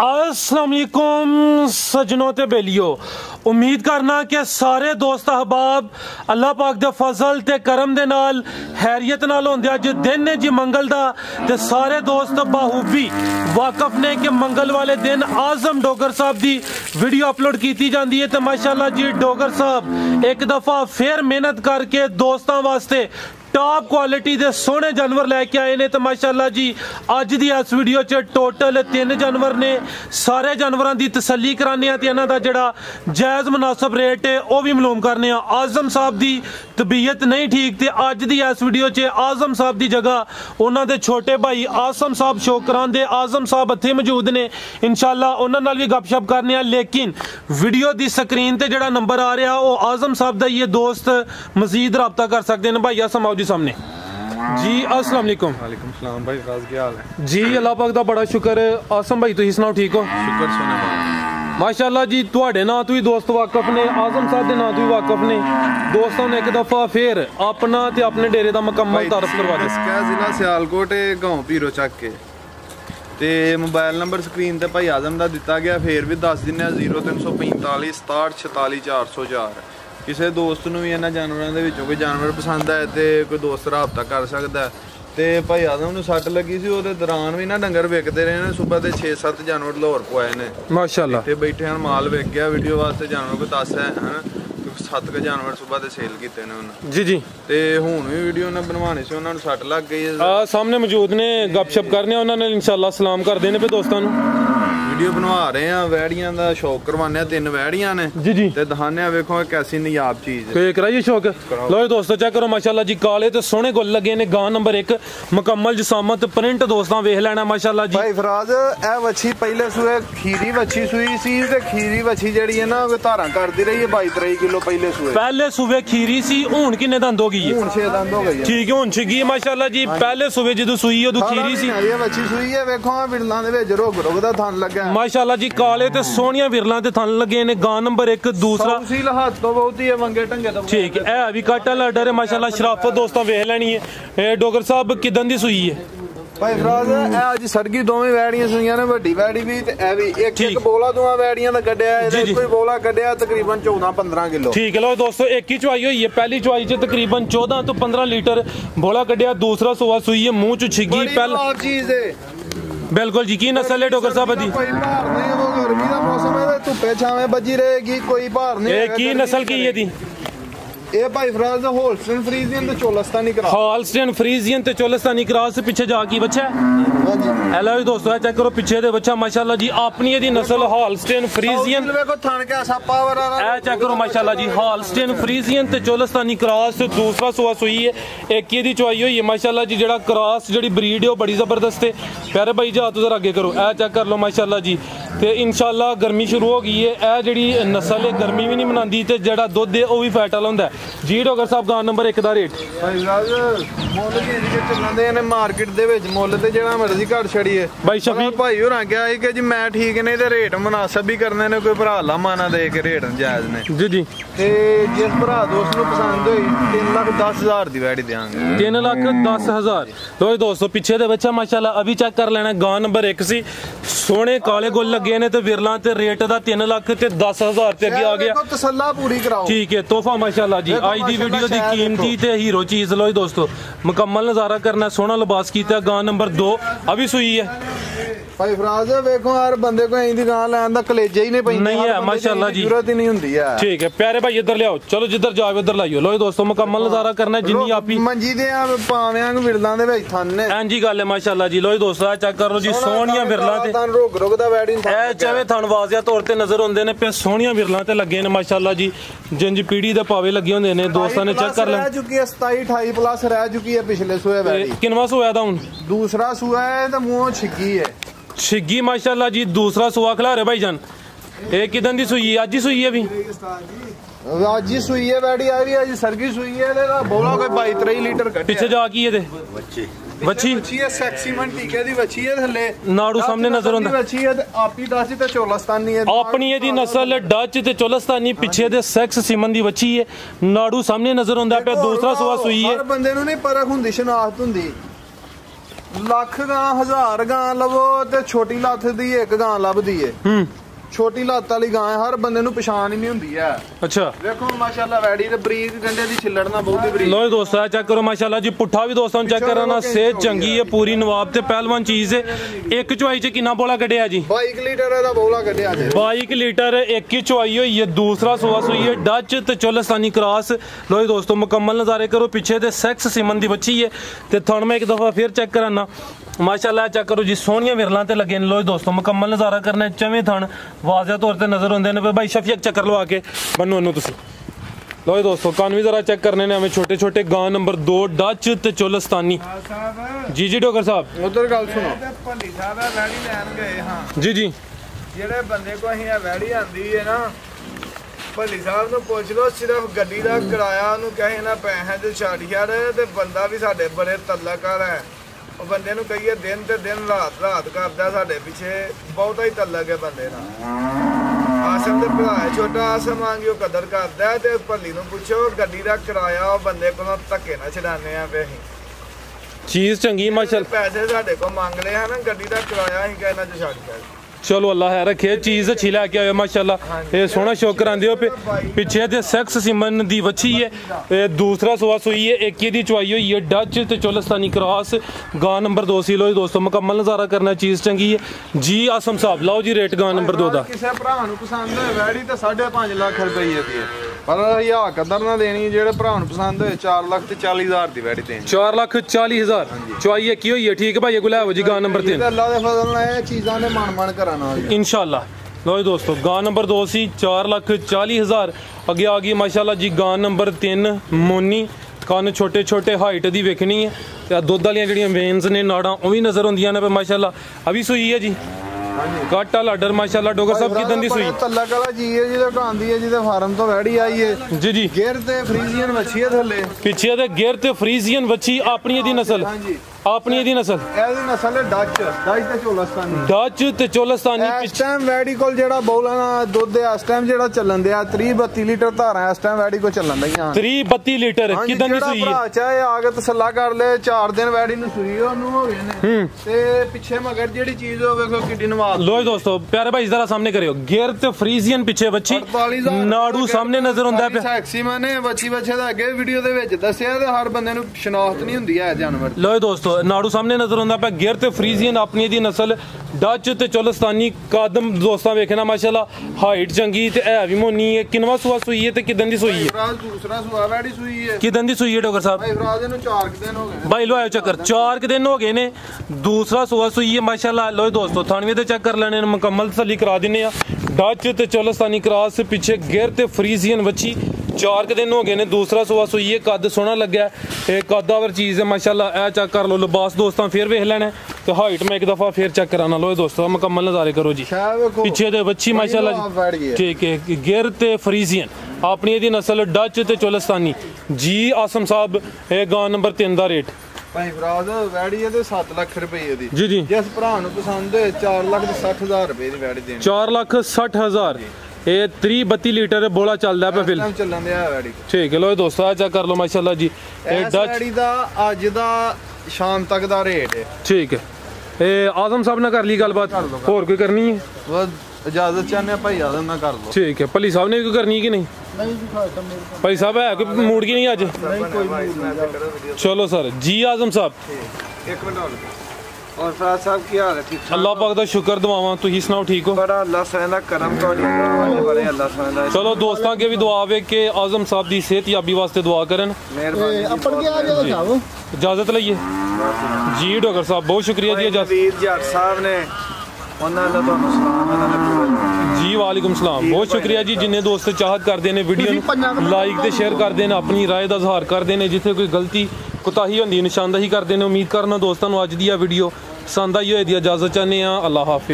अस्सलाम वालेकुम सजनों ते बेलियो, उम्मीद करना कि सारे दोस्त अहबाब अल्लाह पाक दे फजल ते करम दे नाल हैरियत नाल होंदे। अज दिन है जी मंगल दा ते सारे दोस्त बाहूबी वाकफ ने कि मंगल वाले दिन आजम डोगर साहब दी वीडियो अपलोड की जाती है। तो माशाल्लाह जी डोगर साहब एक दफ़ा फिर मेहनत करके दोस्तों वास्ते टॉप क्वालिटी दे सोहने जानवर लैके आए ने। तो माशाल्लाह जी अज दी इस वीडियो च टोटल 3 जानवर ने। सारे जानवरों की तसल्ली कराने ते इन्हां दा जिहड़ा जायज़ मुनासिब रेट है वह भी मालूम करने। आजम साहब की तबीयत नहीं ठीक तो अज दी इस वीडियो च आजम साहब की जगह उन्हां दे छोटे भाई आसम साहब शोकरान दे आजम साहब इत्थे मौजूद ने। इंशाल्लाह उन्हां नाल भी गपशप करने। लेकिन वीडियो की स्क्रीन ते जिहड़ा नंबर आ रहा वो आजम साहब दा ये दोस्त मजीद रब्ता कर सकते हैं। भाई आसम आओ जी सामने जी। अस्सलाम वालेकुम। वालेकुम सलाम भाई, खास क्या हाल है जी? अल्लाह पाक दा बड़ा शुक्र है। आसम भाई तुसीं सुनाओ ठीक हो? शुक्र सोने माशाल्लाह जी तुहाडे नां तो ही दोस्त वाकफ ने, आजम साहब दे नां तो ही वाकफ ने। दोस्तों ने एक दफा फिर अपना ते अपने डेरे दा मुकम्मल तारफ करवा दे। जिला सियालकोट गांव पीरो चक के ते मोबाइल नंबर स्क्रीन ते भाई आजम दा दिता गया। फिर भी दस दिन 0345 67 46 404। किसी दोस्त नूं भी इन्हां जानवरों दे विचों कोई जानवर पसंद आए तो कोई दोस्त राबता कर सकता है। तो भाई आदम नूं सट लगी सी, उहदे दौरान भी ना डंगर विकते रहे ने। सुबह के 6-7 जानवर लाहौर पवाए ने माशाल्लाह। इत्थे बैठे हैं, माल विक गया। वीडियो वास्ते जानवर कोई 10 है 7 के जानवर सुबह के सेल किए ने उन्होंने जी जी। तो हुण भी वीडियो उन्हें बनवानी सी, उन्होंने सट लग गई है। सामने मौजूद ने, गपशप करने उन्होंने इंशाल्लाह सलाम कर देने पे दोस्तों वीडियो बनवा रहे हैं। वैड़ियां का शौक करवाने। 3 वैड़ियां ने जी जी। ते दिखाने वेखो कैसी नायाब चीज है। कराइए शौक। लो दोस्तों चेक करो माशाल्लाह जी काले ते सोहने गुल लगे ने। गां नंबर 1 मुकम्मल जसामत प्रिंट दोस्तों वेख लेना माशाल्लाह जी। भाई फराज ए वच्छी पहले सूए खीरी वच्छी सूई सी ते खीरी वच्छी जेड़ी है ना धारा करदी रही है 22-23 किलो पहले सूए खीरी सी। हुण किन्ने दंद हो गई है? हुण 6 दंद हो गई। ठीक है हुण छिगी माशाल्लाह जी। पहले सूए जदों सूई उदों खीरी सी। ये वच्छी सूई है वेखो विरलां दे विच रोग दा थन लगा माशाल्लाह जी। काले ते सोहणियां विरलां ते थन लगे ने। गां नंबर 1 दूसरा सी हाथ तो बहुत ही है वंगे ढंगे तो ठीक है। ए भी काटा लाडर है माशाल्लाह। शराफत दोस्तों वेख लेनी है। डोगर साहब किदन दी सूई है? भाई फराज ए अज सड़गी दोवें वैड़ियां सुईयां ने, वड्डी वैड़ी भी ते ए भी एक बोला दोवां वैड़ियां दा कड्डिया है। कोई बोला कड्डिया तकरीबन 14-15 किलो। ठीक है लो दोस्तों एक ही चुआई हुई है। पहली चुआई च तकरीबन 14 तो 15 लीटर बोला कड्डिया। दूसरा सुआ सूई है मुंह च छिगी। पहला चीज है बिल्कुल जी। की नस्ल है डोगर साहब दी? कोई भार नहीं, वो गर्मी का मौसम है, धुप्पे छावे बजी रहेगी, कोई भार नहीं। की नस्ल की है दी? ये भाई फराज होल्स्टीन फ्रीजियन ते चोलस्तानी क्रॉस। होल्स्टीन फ्रीजियन ते चोलस्तानी क्रॉस पीछे जाकी बच्चा है। हेलो दोस्तों चेक करो पीछे दे बच्चा माशाल्लाह जी। अपनी दी नस्ल होल्स्टीन फ्रीजियन देखो थान के ऐसा पावर आ रहा है। चेक करो माशाल्लाह जी होल्स्टीन फ्रीजियन ते चोलस्तानी क्रॉस। दूसरा सुआ सुई है। एक ही दी चुआई हुई है माशाल्लाह जी। जेड़ा क्रॉस जेड़ी ब्रीड है वो बड़ी जबरदस्त है। प्यारे भाई जा तो जरा आगे करो। ए चेक कर लो माशाल्लाह जी। ते इंशाल्लाह गर्मी शुरू हो गई है। ए जेड़ी नस्ल है गर्मी भी नहीं मनांदी ते जेड़ा दुध है वो भी फैट वाला हुंदा है जी। डोगर साहब गां नंबर 1 दा रेट भाई राज मुੱਲ ਕੀ ਚੱਲਦੇ ਨੇ ਮਾਰਕੀਟ ਦੇ ਵਿੱਚ। ਮੁੱਲ ਤੇ ਜਿਹੜਾ ਮਰਜ਼ੀ ਘੱਟ ਛੜੀਏ ਭਾਈ ਸ਼ਫੀ ਭਾਈ ਹੋਰਾਂ ਕਿਹਾ ਸੀ ਕਿ ਜੀ ਮੈਂ ਠੀਕ ਨੇ ਤੇ ਰੇਟ ਮੁਨਾਸਬ ਹੀ ਕਰਨੇ ਨੇ। ਕੋਈ ਭਰਾ ਲਾਮਾ ਨਾ ਦੇ ਕੇ ਰੇਟ ਜਾਇਜ਼ ਨੇ ਜੀ ਜੀ। ਤੇ ਜਿਸ ਭਰਾ ਦੋਸਤ ਨੂੰ ਪਸੰਦ ਹੋਈ 3,10,000 ਦੀ ਵੈੜੀ ਦੇਾਂਗੇ। 3,10,000। लो दोस्तों पीछे दे बच्चा माशाल्लाह अभी चेक कर लेना। गां नंबर 1 सी सोहने काले गुल लगे ने ते विरलां ते रेट दा 3,10,000 ते अगे आ गया। तसल्ला पूरी कराओ ठीक है। तोहफा माशाल्लाह जी आज दी वीडियो दी कीमती ते हीरो चीज लो दोस्तों। मुकम्मल नजारा करना सोहना लिबास कीता। गां नंबर 2 अभी सुई है। भाई फराज वेखो यार बंदे को इंदी गां लैन दा कलेजा ही नहीं है माशाल्लाह जी। जरूरत ही नहीं हुंदी है। ठीक है प्यारे भाई इधर ले आओ। चलो जिधर जाओ इधर लाइयो। लो दोस्तों मुकम्मल नजारा करना जिन्नी आप मंजी दे पावें विरलां दे विच थन ने हां जी गल है माशाल्लाह जी। लो दोस्तों चेक करो जी सोहणियां विरलां ते थन रोग दा वैडी ए चाहे थन वाजिया तौर ते नजर होंदे ने पे सोहणियां विरलां ते लगे ने माशाल्लाह जी। जिंज पीढ़ी दे पावे लगे होंदे ने दोस्तां ने चेक कर ले। रह चुकी है 27-28 प्लस रह चुकी है पिछले सूए वैडी। किनवा सूआ दा हुन? दूसरा सूआ है ते मुंह छिगी है छिगी माशाल्लाह जी। दूसरा सुआ खिला रहे भाईजान। ए किदन दी सुई है? आज ही सुई है भी आज ही सुई है वैडी आ रही है जी। सरगी सुई है ते बोला कोई 22-23 लीटर कटे। पीछे जा की है ते बच्ची है सेक्सी मन टीके दी बच्ची है थल्ले नाड़ू सामने नजर होंदा। बच्ची है ते आपी डच ते चोलस्तानी है। अपनी दी नस्ल डच ते चोलस्तानी पीछे दे सेक्स सीमन दी बच्ची है। नाड़ू सामने नजर होंदा पे। दूसरा सुआ सुई है। हर बंदे नु नहीं परख हुंदी शनाख्त हुंदी। ਲੱਖ ਗਾਂ 1000 ਗਾਂ ਲਵੋ ਤੇ ਛੋਟੀ ਲੱਥ ਦੀ ਇੱਕ ਗਾਂ ਲੱਭਦੀ ਏ। ਛੋਟੀ ਲੱਤ ਵਾਲੀ ਗਾਂ ਹਰ ਬੰਦੇ ਨੂੰ ਪਛਾਣ ਹੀ ਨਹੀਂ ਹੁੰਦੀ ਹੈ। ਅੱਛਾ ਵੇਖੋ ਮਾਸ਼ਾਅੱਲਾ ਵੈੜੀ ਤੇ ਬਰੀਕ ਗੰਡੇ ਦੀ ਛਿੱਲੜਨਾ ਬਹੁਤੀ ਬਰੀਕ। ਲੋ ਦੋਸਤੋ ਚੈੱਕ ਕਰੋ ਮਾਸ਼ਾਅੱਲਾ ਜੀ ਪੁੱਠਾ ਵੀ ਦੋਸਤਾਂ ਨੂੰ ਚੈੱਕ ਕਰਨਾ ਸਿਹਤ ਚੰਗੀ ਹੈ ਪੂਰੀ ਨਵਾਬ ਤੇ ਪਹਿਲਵਾਨ ਚੀਜ਼ ਹੈ। ਇੱਕ ਚੁਆਈ ਚ ਕਿੰਨਾ ਬੋਲਾ ਕੱਢਿਆ ਜੀ 22 ਲੀਟਰ ਦਾ ਬੋਲਾ ਕੱਢਿਆ ਜੀ 22 ਲੀਟਰ ਇੱਕ ਹੀ ਚੁਆਈ ਹੋਈ ਹੈ ਦੂਸਰਾ ਸੂਆ ਸੂਈ ਹੈ ਡੱਚ ਤੇ ਚੋਲਸਤਾਨੀ ਕ੍ਰਾਸ। ਲੋ ਦੋਸਤੋ ਮੁਕੰਮਲ ਨਜ਼ਾਰੇ ਕਰੋ ਪਿੱਛੇ ਤੇ ਸੈਕਸ ਸਿਮਨ ਦੀ ਬੱਚੀ ਹੈ ਤੇ ਤੁਹਾਨੂੰ ਮੈਂ ਇੱਕ ਦਫਾ ਫਿਰ ਚੈੱਕ ਕਰਾਨਾ माशाल्लाह चेक करो जी सोहनिया विरलों ते लगे लो दोस्तों मुकम्मल नज़ारा करना चवें थन वाज़ह तौर पर नज़र होंगे ने भाई शफी एक चक्कर लवा के बनो इनू तुसी लो दोस्तों कान भी जरा चेक करने ने हमें छोटे छोटे गां नंबर 2 डच ते चोलस्तानी। जी जी डॉक्टर साहब उधर गल सुनो भल्ली साहब वैड़ी लैन गए हां जी जी जेड़े बंदे को अहीं वैड़ी आंदी है ना भल्ली साहब ਨੂੰ ਪੁੱਛ ਲੋ ਸਿਰਫ ਗੱਡੀ ਦਾ ਕਿਰਾਇਆ ਨੂੰ ਕਹੇ ਨਾ ਪੈਸੇ ਤੇ ਛੱਡ ਯਾਰ ਤੇ ਬੰਦਾ ਵੀ ਸਾਡੇ ਬੜੇ ਤਲਕਰ ਹੈ। ਉਹ ਬੰਦੇ ਨੂੰ ਕਹੀਏ ਦਿਨ ਤੇ ਦਿਨ ਰਾਤ ਰਾਤ ਕਰਦਾ ਸਾਡੇ ਪਿੱਛੇ ਬਹੁਤਾ ਹੀ ਤਲਕ ਹੈ ਬੰਦੇ ਨਾਲ। ਆਸਮ ਦੇ ਭਰਾ ਛੋਟਾ ਆਸਮ ਆਂਗੀ ਉਹ ਕਦਰ ਕਰਦਾ ਤੇ ਭੱਲੀ ਨੂੰ ਪੁੱਛੋ ਗੱਡੀ ਦਾ ਕਿਰਾਇਆ ਉਹ ਬੰਦੇ ਕੋਲੋਂ ਧੱਕੇ ਨਾ ਛਡਾਣੇ ਆ ਵੇ ਅਸੀਂ ਚੀਜ਼ ਚੰਗੀ ਮਾਸ਼ਾਅੱਲਾ ਪੈਸੇ ਸਾਡੇ ਕੋਲ ਮੰਗ ਲਏ ਹਨ ਗੱਡੀ ਦਾ ਕਿਰਾਇਆ ਅਸੀਂ ਕਹਿਣਾ ਚ ਛੱਡ ਕੇ चलो अल्लाह है रखे चीज़ अच्छी लैके आयो माशाल्लाह ये सोहना शौक करांदे हो पिछे ते सेक्स सिमन दी वच्छी है दूसरा सुआ सुई है एक दी चुआई हुई है डच ते चोलस्तानी क्रॉस गां नंबर 2 सी लो दोस्तों मुकम्मल नज़ारा करना चीज़ चंगी है जी। आसम साहब लाओ जी रेट गां नंबर 2 दा किसी भरा नूं पसंद होए वैड़ी ते 5.5 लाख रुपये दी है पर या कदर ना देनी जेड़े भरा नूं पसंद होए 4,40,000 दी वैड़ी देनी 4,40,000 चुआई की हुई है ठीक है भाई गुलाब जी गां नंबर 3 अल्लाह दे फजल नाल चीज़ां ने मन इंशाल्लाह। लो दोस्तों गां नंबर 2 सी 4,40,000 अगे आ गई माशाल्लाह जी गां नंबर 3 मोनी कान छोटे छोटे हाइट दी वेखनी है दुध वाली जड़ियां वेन्स ने नाड़ा वो भी नजर होंदियां ने माशाल्लाह अभी सुई है जी काटा लाडर माशाल्लाह डॉक्टर साहब किदन दी सुई तलक वाला जी है जिदे कांदी है जिदे फार्म तो वैड़ी आई है जी जी गिर ते फ्रीजियन वच्छी है थल्ले पिछे ते गिर ते फ्रीजियन वच्छी अपनी दी नस्ल हां जी अपनी दी नस्ल एदी नस्ल है डच ते चोलस्तानी डच ते चोलस्तानी इस टाइम वैड़ी कोल जेड़ा बौला ना दुध है इस टाइम जेड़ा चलन दिया 30-32 लीटर धारा इस टाइम वैड़ी को चलन दईयां 30-32 लीटर किदन दी सुई है चाहे आगे तसल्ला कर ले 4 दिन वैड़ी नु सुई ओनु हो गए ने ते पीछे मगर जेड़ी चीज हो वेखो किडी नवाज। लो दोस्तों प्यारे भाई जरा सामने करियो गिर ते फ्रीजियन पीछे बच्ची नाड़ू सामने नजर होंदा है टैक्सी माने बच्ची बच्चे दा अगे वीडियो दे विच दस्सिया ते हर बंदे नु शनाख्त नहीं हुंदी है जानवर। लो दोस्तों नाड़ू सामने नजर आंदा पे गिर ते फ्रीजियन अपनी दी नस्ल डच ते चोलस्तानी कदम दोस्तां वेखना माशाल्लाह हाइट चंगी ते है भी मोनी है किनवा सुआ सुई है ते किदन दी सुई है दूसरा सुआ वैड़ी सुई है किदन दी सुई है डॉक्टर साहब भाई फराज नु 4 दिन हो गए भाई लो आयो चक्कर 4 दिन हो गए ने दूसरा सुआ सुई है माशाल्लाह। लो दोस्तों थानवी ते चेक कर लेने मुकम्मल तसल्ली करा दिने आ डच ते चोलस्तानी क्रॉस पीछे गिर ते फ्रीजियन वच्छी 4 दिन हो गए ने दूसरा सुआ सुई है कद सोहना लग्या कदावर चीज़ है माशाल्लाह ए चेक कर लो लिबास दोस्तां फिर वेख लेना तो हाइट में एक दफा फिर चेक कराना। लो दोस्तों मुकम्मल नज़ारे करो जी पीछे दे बच्ची माशाल्लाह ठीक है गिर ते फ्रीजियन अपनी दी नस्ल डच ते चोलस्तानी जी। आसम साहब ए गां नंबर 3 दा रेट भाई फराज वैड़ी है 7 लाख रुपए दी जी जी जिस भरा नूं पसंद है 4,60,000 रुपए दी वैड़ी देनी 4,60,000 ये 30-32 लीटर बोला चलदा पे फिल चलन दिया वैड़ी ठीक है। लो दोस्तों आ चेक कर लो माशाल्लाह जी ए डच वैड़ी दा अज दा शाम तक दा रेट है ठीक है। ए आजम साहब ने कर ली गलबात और कोई करनी है वो इजाजत चाहने भाई आजम ना कर लो ठीक है। भली साहब ने कोई करनी कि नहीं भाई साहब है कोई मूड की नहीं अज चलो सर जी आजम साहब एक मिनट और फराज साहब की हाल है ठीक अल्लाह पाक दा शुक्र दुआवां तुसीं सुनाओ ठीक हो बड़ा अल्लाह सदा करम तोड़ी बड़े अल्लाह सदा चलो दोस्तां के भी दुआ वे कि आजम साहब दी सेहत याबी वास्ते दुआ करन मेहरबानी अपन के आ जाओ साहब इजाजत लइए जी डॉक्टर साहब बहुत शुक्रिया जी इजाजत वीर जट साहब ने उन्होंने तो सलाम जी वालेकुम सलाम बहुत शुक्रिया जी जिन्ने दोस्त चाहत करते हैं वीडियो लाइक ते शेयर करते हैं अपनी राय का इजहार करते हैं जिथे कोई गलती कोताही होंदी निशानदही करते हैं उम्मीद करना दोस्तों अज दी वीडियो पसंद आई होए दी इजाजत चाहते हैं अल्लाह हाफिज।